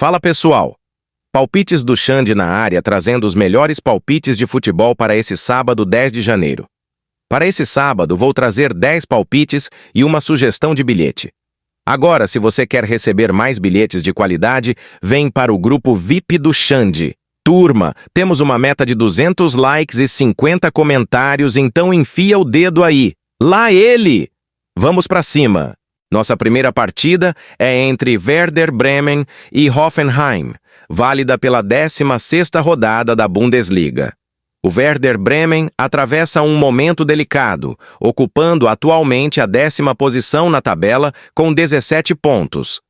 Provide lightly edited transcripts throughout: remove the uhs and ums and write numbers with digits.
Fala pessoal! Palpites do Xande na área trazendo os melhores palpites de futebol para esse sábado 10 de janeiro. Para esse sábado vou trazer 10 palpites e uma sugestão de bilhete. Agora, se você quer receber mais bilhetes de qualidade, vem para o grupo VIP do Xande. Turma, temos uma meta de 200 likes e 50 comentários, então enfia o dedo aí. Lá ele! Vamos para cima! Nossa primeira partida é entre Werder Bremen e Hoffenheim, válida pela 16ª rodada da Bundesliga. O Werder Bremen atravessa um momento delicado, ocupando atualmente a 10ª posição na tabela com 17 pontos.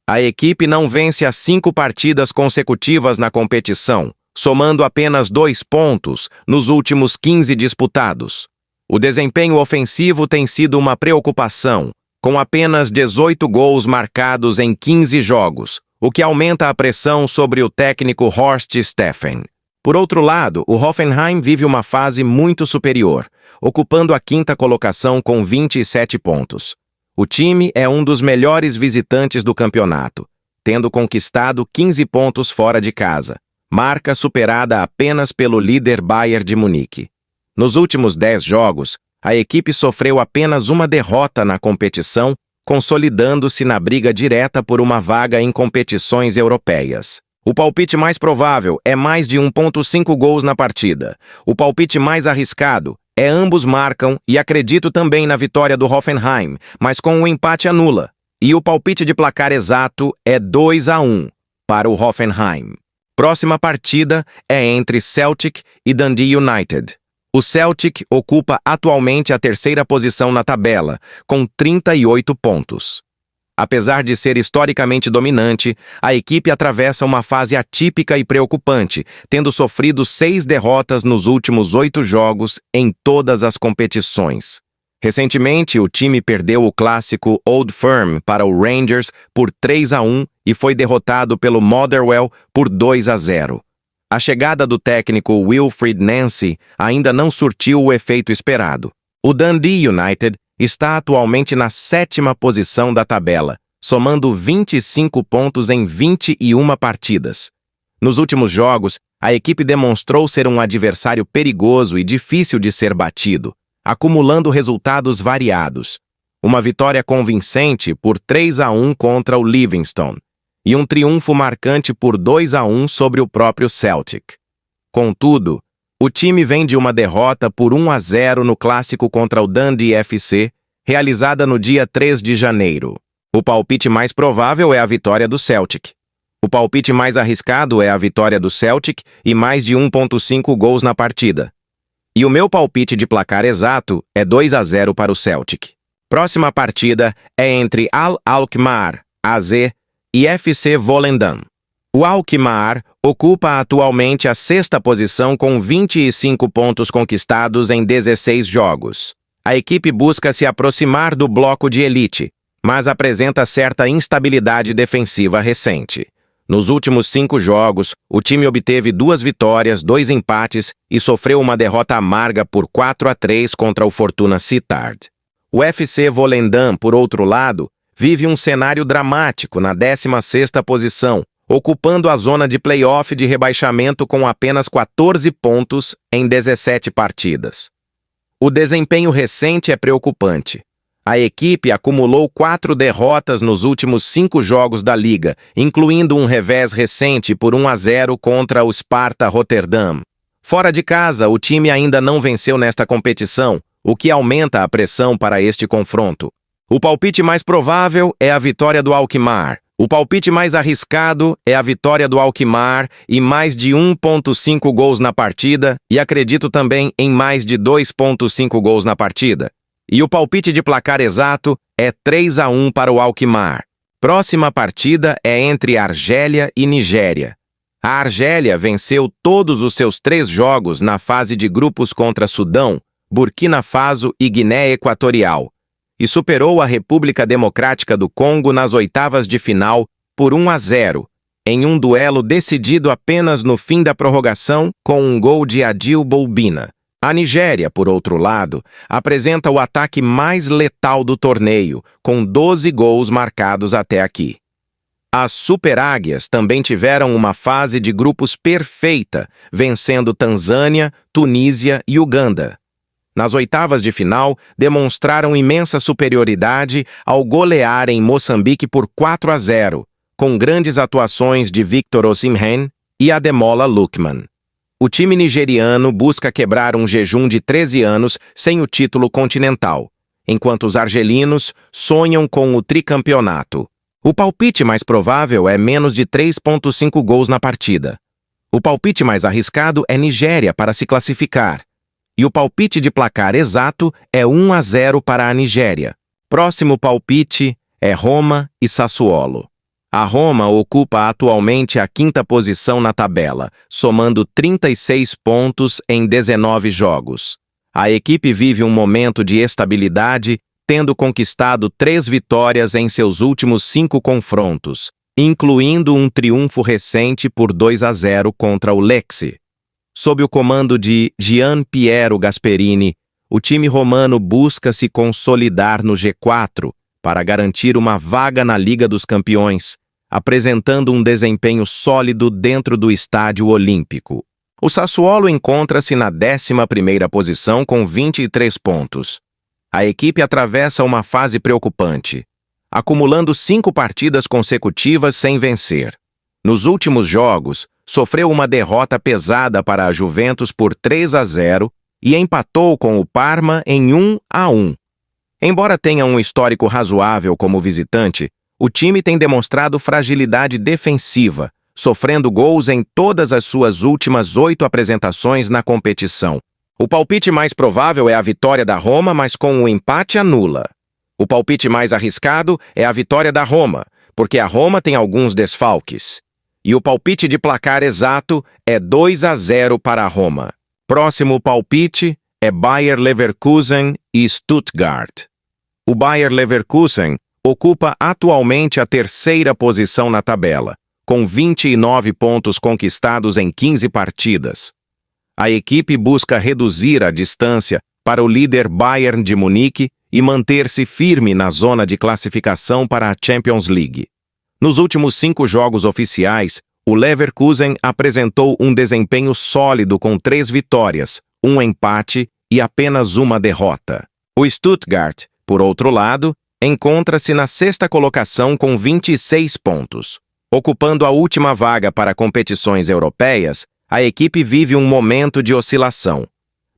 A equipe não vence as 5 partidas consecutivas na competição, somando apenas 2 pontos nos últimos 15 disputados. O desempenho ofensivo tem sido uma preocupação, com apenas 18 gols marcados em 15 jogos, o que aumenta a pressão sobre o técnico Horst Steffen. Por outro lado, o Hoffenheim vive uma fase muito superior, ocupando a 5ª colocação com 27 pontos. O time é um dos melhores visitantes do campeonato, tendo conquistado 15 pontos fora de casa, marca superada apenas pelo líder Bayern de Munique. Nos últimos 10 jogos, a equipe sofreu apenas uma derrota na competição, consolidando-se na briga direta por uma vaga em competições europeias. O palpite mais provável é mais de 1,5 gols na partida. O palpite mais arriscado é ambos marcam e acredito também na vitória do Hoffenheim, mas com o empate anula. E o palpite de placar exato é 2-1 para o Hoffenheim. Próxima partida é entre Celtic e Dundee United. O Celtic ocupa atualmente a 3ª posição na tabela, com 38 pontos. Apesar de ser historicamente dominante, a equipe atravessa uma fase atípica e preocupante, tendo sofrido 6 derrotas nos últimos 8 jogos em todas as competições. Recentemente, o time perdeu o clássico Old Firm para o Rangers por 3-1 e foi derrotado pelo Motherwell por 2-0. A chegada do técnico Wilfried Nancy ainda não surtiu o efeito esperado. O Dundee United está atualmente na 7ª posição da tabela, somando 25 pontos em 21 partidas. Nos últimos jogos, a equipe demonstrou ser um adversário perigoso e difícil de ser batido, acumulando resultados variados. Uma vitória convincente por 3-1 contra o Livingston e um triunfo marcante por 2-1 sobre o próprio Celtic. Contudo, o time vem de uma derrota por 1-0 no clássico contra o Dundee FC, realizada no dia 3 de janeiro. O palpite mais provável é a vitória do Celtic. O palpite mais arriscado é a vitória do Celtic e mais de 1,5 gols na partida. E o meu palpite de placar exato é 2-0 para o Celtic. Próxima partida é entre Al-Alkmaar, AZ, e FC Volendam. O Alkmaar ocupa atualmente a 6ª posição com 25 pontos conquistados em 16 jogos. A equipe busca se aproximar do bloco de elite, mas apresenta certa instabilidade defensiva recente. Nos últimos 5 jogos, o time obteve 2 vitórias, 2 empates e sofreu uma derrota amarga por 4-3 contra o Fortuna Sittard. O FC Volendam, por outro lado, vive um cenário dramático na 16ª posição, ocupando a zona de play-off de rebaixamento com apenas 14 pontos em 17 partidas. O desempenho recente é preocupante. A equipe acumulou 4 derrotas nos últimos 5 jogos da liga, incluindo um revés recente por 1-0 contra o Sparta Rotterdam. Fora de casa, o time ainda não venceu nesta competição, o que aumenta a pressão para este confronto. O palpite mais provável é a vitória do Alkmaar. O palpite mais arriscado é a vitória do Alkmaar e mais de 1,5 gols na partida, e acredito também em mais de 2,5 gols na partida. E o palpite de placar exato é 3-1 para o Alkmaar. Próxima partida é entre Argélia e Nigéria. A Argélia venceu todos os seus 3 jogos na fase de grupos contra Sudão, Burkina Faso e Guiné Equatorial, e superou a República Democrática do Congo nas 8ª de final por 1-0, em um duelo decidido apenas no fim da prorrogação com um gol de Adil Boubina. A Nigéria, por outro lado, apresenta o ataque mais letal do torneio, com 12 gols marcados até aqui. As Super Águias também tiveram uma fase de grupos perfeita, vencendo Tanzânia, Tunísia e Uganda. Nas oitavas de final, demonstraram imensa superioridade ao golearem Moçambique por 4-0, com grandes atuações de Victor Osimhen e Ademola Lookman. O time nigeriano busca quebrar um jejum de 13 anos sem o título continental, enquanto os argelinos sonham com o tricampeonato. O palpite mais provável é menos de 3,5 gols na partida. O palpite mais arriscado é Nigéria para se classificar. E o palpite de placar exato é 1-0 para a Nigéria. Próximo palpite é Roma e Sassuolo. A Roma ocupa atualmente a 5ª posição na tabela, somando 36 pontos em 19 jogos. A equipe vive um momento de estabilidade, tendo conquistado 3 vitórias em seus últimos 5 confrontos, incluindo um triunfo recente por 2-0 contra o Lecce. Sob o comando de Gian Piero Gasperini, o time romano busca se consolidar no G4 para garantir uma vaga na Liga dos Campeões, apresentando um desempenho sólido dentro do Estádio Olímpico. O Sassuolo encontra-se na 11ª posição com 23 pontos. A equipe atravessa uma fase preocupante, acumulando 5 partidas consecutivas sem vencer. Nos últimos jogos, sofreu uma derrota pesada para a Juventus por 3-0 e empatou com o Parma em 1-1. Embora tenha um histórico razoável como visitante, o time tem demonstrado fragilidade defensiva, sofrendo gols em todas as suas últimas 8 apresentações na competição. O palpite mais provável é a vitória da Roma, mas com o empate anula. O palpite mais arriscado é a vitória da Roma, porque a Roma tem alguns desfalques. E o palpite de placar exato é 2-0 para a Roma. Próximo palpite é Bayer Leverkusen e Stuttgart. O Bayer Leverkusen ocupa atualmente a 3ª posição na tabela, com 29 pontos conquistados em 15 partidas. A equipe busca reduzir a distância para o líder Bayern de Munique e manter-se firme na zona de classificação para a Champions League. Nos últimos 5 jogos oficiais, o Leverkusen apresentou um desempenho sólido com 3 vitórias, 1 empate e apenas 1 derrota. O Stuttgart, por outro lado, encontra-se na 6ª colocação com 26 pontos. Ocupando a última vaga para competições europeias, a equipe vive um momento de oscilação.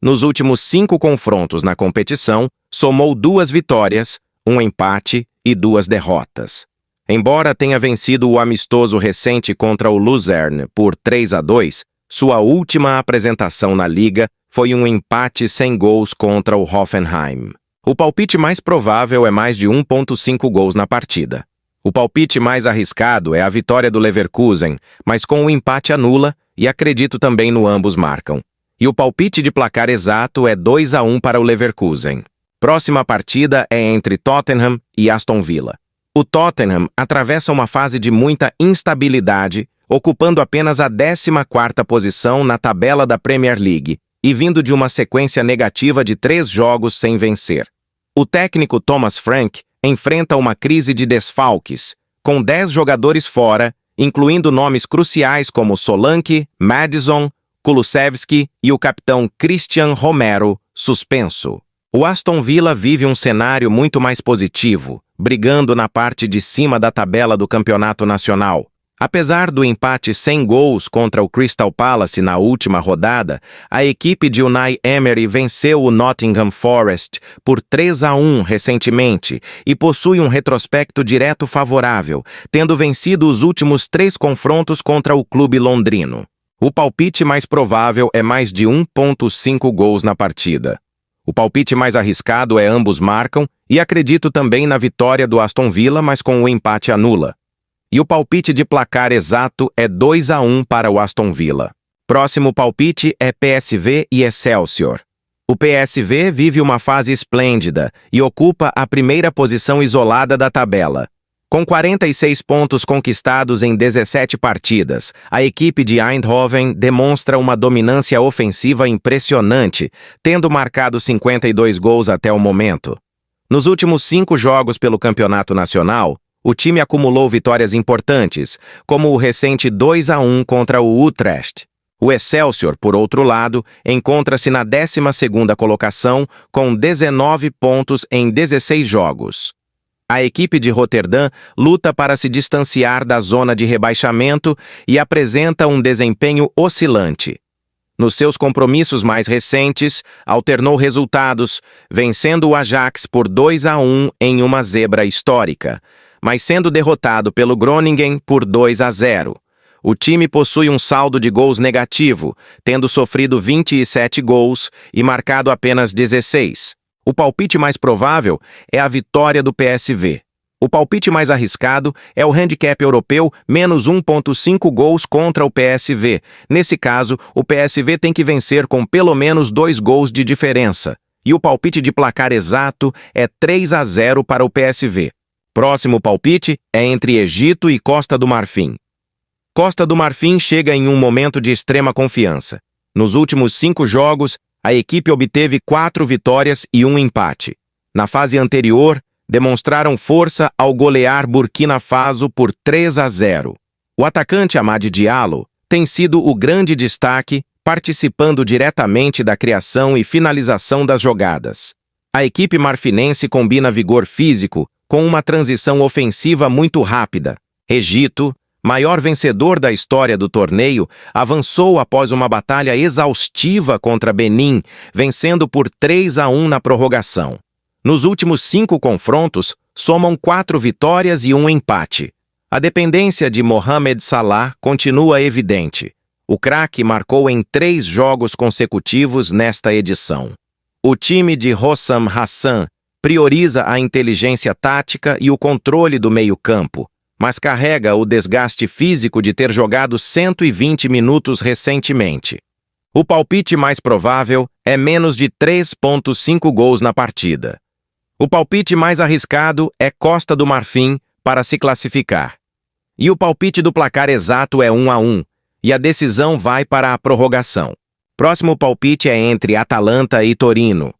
Nos últimos 5 confrontos na competição, somou 2 vitórias, 1 empate e 2 derrotas. Embora tenha vencido o amistoso recente contra o Luzern por 3-2, sua última apresentação na Liga foi um empate sem gols contra o Hoffenheim. O palpite mais provável é mais de 1,5 gols na partida. O palpite mais arriscado é a vitória do Leverkusen, mas com o empate anula e acredito também no ambos marcam. E o palpite de placar exato é 2-1 para o Leverkusen. Próxima partida é entre Tottenham e Aston Villa. O Tottenham atravessa uma fase de muita instabilidade, ocupando apenas a 14ª posição na tabela da Premier League e vindo de uma sequência negativa de 3 jogos sem vencer. O técnico Thomas Frank enfrenta uma crise de desfalques, com 10 jogadores fora, incluindo nomes cruciais como Solanke, Maddison, Kulusevski e o capitão Christian Romero, suspenso. O Aston Villa vive um cenário muito mais positivo, brigando na parte de cima da tabela do campeonato nacional. Apesar do empate sem gols contra o Crystal Palace na última rodada, a equipe de Unai Emery venceu o Nottingham Forest por 3-1 recentemente e possui um retrospecto direto favorável, tendo vencido os últimos 3 confrontos contra o clube londrino. O palpite mais provável é mais de 1,5 gols na partida. O palpite mais arriscado é ambos marcam e acredito também na vitória do Aston Villa, mas com o empate anula. E o palpite de placar exato é 2-1 para o Aston Villa. Próximo palpite é PSV e Excelsior. O PSV vive uma fase esplêndida e ocupa a 1ª posição isolada da tabela. Com 46 pontos conquistados em 17 partidas, a equipe de Eindhoven demonstra uma dominância ofensiva impressionante, tendo marcado 52 gols até o momento. Nos últimos 5 jogos pelo Campeonato Nacional, O time acumulou vitórias importantes, como o recente 2-1 contra o Utrecht. O Excelsior, por outro lado, encontra-se na 12ª colocação com 19 pontos em 16 jogos. A equipe de Roterdã luta para se distanciar da zona de rebaixamento e apresenta um desempenho oscilante. Nos seus compromissos mais recentes, alternou resultados, vencendo o Ajax por 2-1 em uma zebra histórica, mas sendo derrotado pelo Groningen por 2-0. O time possui um saldo de gols negativo, tendo sofrido 27 gols e marcado apenas 16. O palpite mais provável é a vitória do PSV. O palpite mais arriscado é o handicap europeu menos 1,5 gols contra o PSV. Nesse caso, o PSV tem que vencer com pelo menos 2 gols de diferença. E o palpite de placar exato é 3-0 para o PSV. Próximo palpite é entre Egito e Costa do Marfim. Costa do Marfim chega em um momento de extrema confiança. Nos últimos 5 jogos, a equipe obteve 4 vitórias e 1 empate. Na fase anterior, demonstraram força ao golear Burkina Faso por 3-0. O atacante Amad Diallo tem sido o grande destaque, participando diretamente da criação e finalização das jogadas. A equipe marfinense combina vigor físico com uma transição ofensiva muito rápida. Egito, maior vencedor da história do torneio, avançou após uma batalha exaustiva contra Benin, vencendo por 3-1 na prorrogação. Nos últimos 5 confrontos, somam 4 vitórias e 1 empate. A dependência de Mohamed Salah continua evidente. O craque marcou em 3 jogos consecutivos nesta edição. O time de Hossam Hassan prioriza a inteligência tática e o controle do meio-campo, mas carrega o desgaste físico de ter jogado 120 minutos recentemente. O palpite mais provável é menos de 3,5 gols na partida. O palpite mais arriscado é Costa do Marfim para se classificar. E o palpite do placar exato é 1-1, e a decisão vai para a prorrogação. Próximo palpite é entre Atalanta e Torino.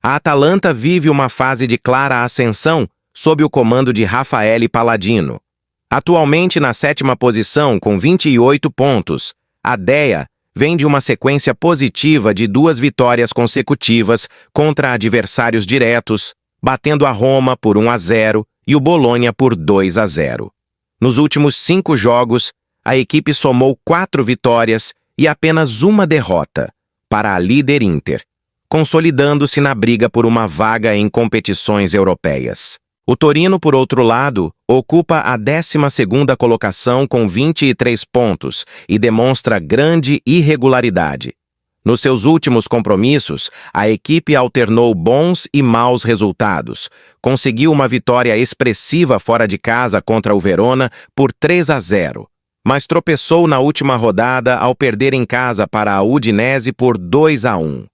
A Atalanta vive uma fase de clara ascensão sob o comando de Raffaele Palladino. Atualmente na 7ª posição com 28 pontos, a Dea vem de uma sequência positiva de 2 vitórias consecutivas contra adversários diretos, batendo a Roma por 1-0 e o Bologna por 2-0. Nos últimos 5 jogos, a equipe somou 4 vitórias e apenas 1 derrota para a líder Inter, consolidando-se na briga por uma vaga em competições europeias. O Torino, por outro lado, ocupa a 12ª colocação com 23 pontos e demonstra grande irregularidade. Nos seus últimos compromissos, a equipe alternou bons e maus resultados. Conseguiu uma vitória expressiva fora de casa contra o Verona por 3-0, mas tropeçou na última rodada ao perder em casa para a Udinese por 2-1.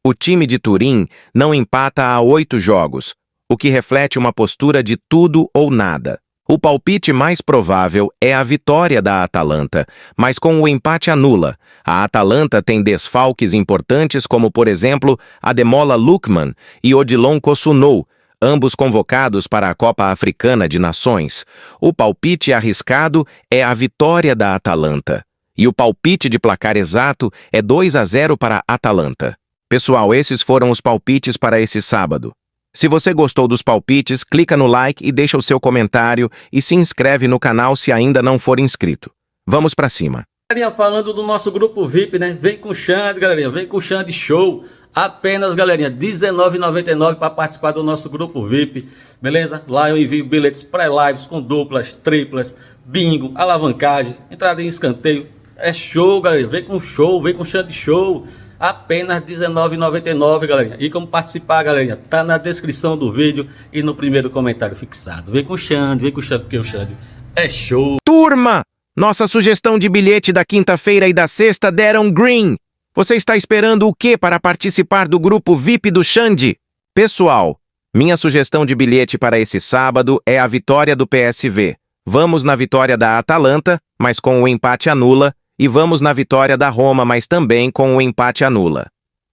O time de Turim não empata há 8 jogos, o que reflete uma postura de tudo ou nada. O palpite mais provável é a vitória da Atalanta, mas com o empate anula. A Atalanta tem desfalques importantes como, por exemplo, Ademola Lookman e Odilon Kosunou, ambos convocados para a Copa Africana de Nações. O palpite arriscado é a vitória da Atalanta. E o palpite de placar exato é 2-0 para a Atalanta. Pessoal, esses foram os palpites para esse sábado. Se você gostou dos palpites, clica no like e deixa o seu comentário e se inscreve no canal se ainda não for inscrito. Vamos pra cima. Galerinha, falando do nosso grupo VIP, né? Vem com o Xande, galerinha. Vem com o Xande Show. Apenas, galerinha, R$19,99 para participar do nosso grupo VIP. Beleza? Lá eu envio bilhetes pré-lives com duplas, triplas, bingo, alavancagem, entrada em escanteio. É show, galera. Vem com show, vem com Xande Show. Apenas R$19,99, galerinha. E como participar, galerinha, tá na descrição do vídeo e no primeiro comentário fixado. Vem com o Xande, porque o Xande é show. Turma! Nossa sugestão de bilhete da quinta-feira e da sexta deram green. Você está esperando o quê para participar do grupo VIP do Xande? Pessoal, minha sugestão de bilhete para esse sábado é a vitória do PSV. Vamos na vitória da Atalanta, mas com o empate anula. E vamos na vitória da Roma, mas também com o empate anula.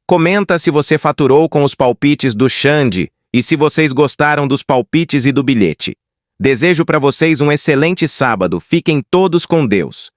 Comenta se você faturou com os palpites do Xande e se vocês gostaram dos palpites e do bilhete. Desejo para vocês um excelente sábado. Fiquem todos com Deus.